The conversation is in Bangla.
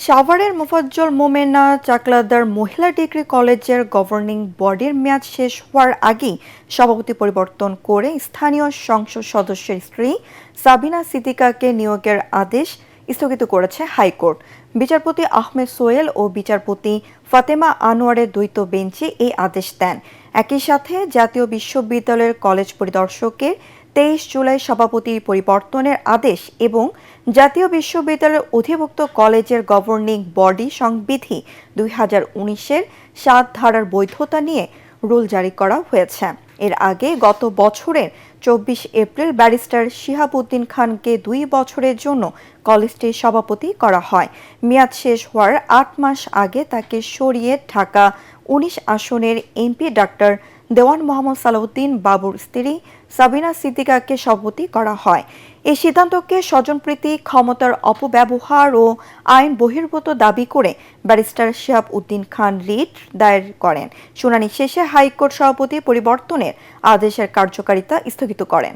সাভারের মোফাজ্জল মোমেনা চাকলাদার মহিলা ডিগ্রি কলেজের গভর্নিং বডির মেয়াদ শেষ হওয়ার আগেই সভাপতি পরিবর্তন করে স্থানীয় সংসদ সদস্যের স্ত্রী সাবিনা সিদ্দিকাকে নিয়োগের আদেশ স্থগিত করেছে হাইকোর্ট। বিচারপতি আহমেদ সোহেল ও বিচারপতি ফাতেমা আনোয়ারের দ্বৈত বেঞ্চে এই আদেশ দেন। একই সাথে জাতীয় বিশ্ববিদ্যালয়ের কলেজ পরিদর্শকের 23 জুলাই সভাপতি পরিবর্তনের আদেশ এবং জাতীয় বিশ্ববিদ্যালয়ের অধিভুক্ত কলেজের গভর্নিং বডি সংবিধি 2019-এর 7 ধারার বৈধতা নিয়ে রুল জারি করা হয়েছে। এর আগে গত বছরের 24 এপ্রিল ব্যারিস্টার শিহাব উদ্দিন খানকে 2 বছরের জন্য কলেজটির সভাপতি করা হয়। মেয়াদ শেষ হওয়ার 8 মাস আগে তাকে সরিয়ে ঢাকা 19 আসনের এমপি ডাক্তার দেওয়ান মোহাম্মদ সালাউদ্দিন বাবুর স্ত্রী সাবিনা সিদ্দিকাকে সভাপতি করা হয়। এই সিদ্ধান্তকে স্বজনপ্রীতি, ক্ষমতার অপব্যবহার ও আইন বহির্ভূত দাবি করে ব্যারিস্টার শিহাব উদ্দিন খান রিট দায়ের করেন। শুনানি শেষে হাইকোর্ট সভাপতি পরিবর্তনের আদেশের কার্যকারিতা স্থগিত করেন।